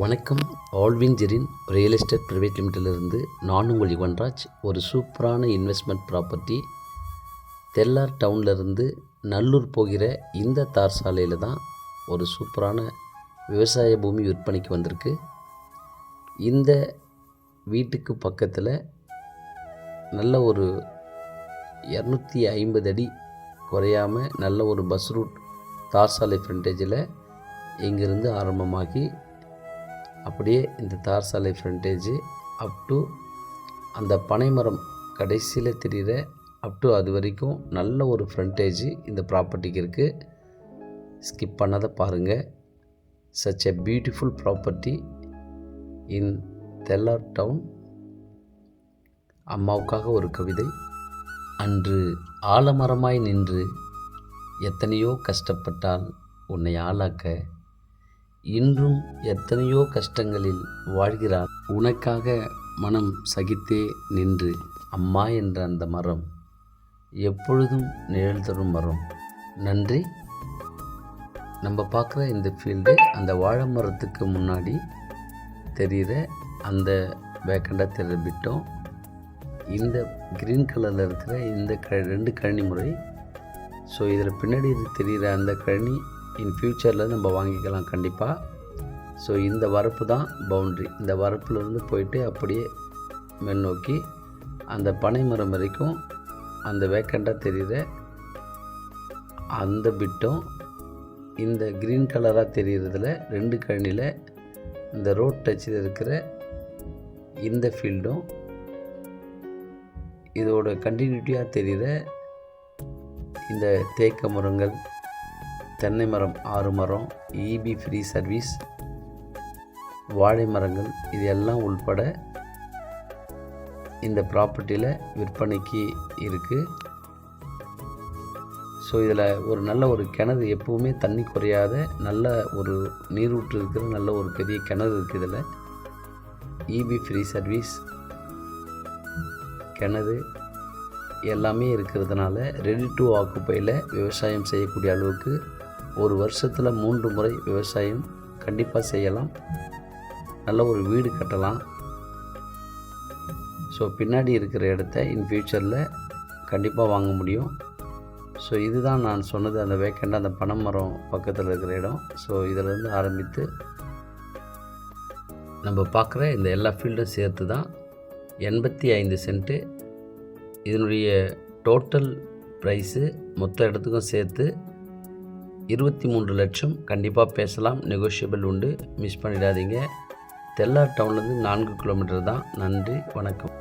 வணக்கம். ஆல்வின்ஜரின் real estate private லிமிட்டிலிருந்து நான் உங்கள் யுவன்ராஜ். ஒரு சூப்பரான இன்வெஸ்ட்மெண்ட் ப்ராப்பர்ட்டி தெல்லார் டவுன்லேருந்து நல்லூர் போகிற இந்த தார் சாலையில் தான் ஒரு சூப்பரான விவசாய பூமி விற்பனைக்கு வந்திருக்கு. இந்த வீட்டுக்கு பக்கத்தில் நல்ல ஒரு 250 அடி குறையாமல் நல்ல ஒரு பஸ் ரூட் தார் சாலை ஃப்ரண்டேஜில் இங்கிருந்து ஆரம்பமாகி அப்படியே இந்த தார் சாலை ஃப்ரண்டேஜ் அப் டு அந்த பனைமரம் கடைசியில் தெரிகிற அப் டு அது வரைக்கும் நல்ல ஒரு ஃப்ரண்டேஜ் இந்த ப்ராப்பர்ட்டிக்கு இருக்குது. ஸ்கிப் பண்ணாத பாருங்கள். Such a beautiful property in Thellar town. அம்மாவுக்காக ஒரு கவிதை. அன்று ஆலமரமாய் நின்று எத்தனையோ கஷ்டப்பட்டால் உன்னை ஆளாக்க, இன்றும் எத்தனையோ கஷ்டங்களில் வாழ்கிறார் உனக்காக மனம் சகித்தே நின்று. அம்மா என்ற அந்த மரம் எப்பொழுதும் நிழல் தரும் மரம். நன்றி. நம்ம பார்க்குற இந்த ஃபீல்டு அந்த வாழை மரத்துக்கு முன்னாடி தெரிகிற அந்த வேக்கண்டாக தெரிகிற பிட்டம், இந்த க்ரீன் கலரில் இருக்கிற இந்த 2 கழனி முறை. ஸோ இதில் பின்னாடி தெரிகிற அந்த கழனி இன் ஃப்யூச்சரில் நம்ம வாங்கிக்கலாம் கண்டிப்பாக. ஸோ இந்த வரப்பு தான் பவுண்ட்ரி. இந்த வரப்புலேருந்து போயிட்டு அப்படியே மேல் நோக்கி அந்த பனை மரம் வரைக்கும் அந்த வேக்கண்டாக தெரிகிற அந்த பிட்டும், இந்த க்ரீன் கலராக தெரிகிறதுல 2 கழனியில் இந்த ரோட் டச்சில் இருக்கிற இந்த ஃபீல்டும், இதோட கண்டினியூட்டியாக தெரிகிற இந்த தேக்க மரங்கள், தென்னை மரம் 6 மரம், இபி ஃப்ரீ சர்வீஸ், வாழை மரங்கள், இது எல்லாம் உள்பட இந்த ப்ராப்பர்ட்டியில் விற்பனைக்கு இருக்குது. ஸோ இதில் ஒரு நல்ல ஒரு கிணறு, எப்போவுமே தண்ணி குறையாத நல்ல ஒரு நீரூற்று இருக்கிற நல்ல ஒரு பெரிய கிணறு இருக்குது. இதில் இபி ஃப்ரீ சர்வீஸ், கிணறு எல்லாமே இருக்கிறதுனால ரெடி டு ஆக்குப்பையில் விவசாயம் செய்யக்கூடிய அளவுக்கு ஒரு வருஷத்தில் 3 முறை விவசாயம் கண்டிப்பாக செய்யலாம். நல்ல ஒரு வீடு கட்டலாம். ஸோ பின்னாடி இருக்கிற இடத்த இன் ஃப்யூச்சரில் கண்டிப்பாக வாங்க முடியும். ஸோ இதுதான் நான் சொன்னது, அந்த வேக்கண்டாக அந்த பனைமரம் பக்கத்தில் இருக்கிற இடம். ஸோ இதிலேருந்து ஆரம்பித்து நம்ம பார்க்குற இந்த எல்லா ஃபீல்டும் சேர்த்து தான் 85 சென்ட்டு. இதனுடைய டோட்டல் ப்ரைஸு மொத்த இடத்துக்கும் சேர்த்து 23 லட்சம். கண்டிப்பாக பேசலாம், நெகோஷியபிள் உண்டு. மிஸ் பண்ணிடாதீங்க. தெல்லார் டவுன்லேருந்து 4 கிலோமீட்டர் தான். நன்றி, வணக்கம்.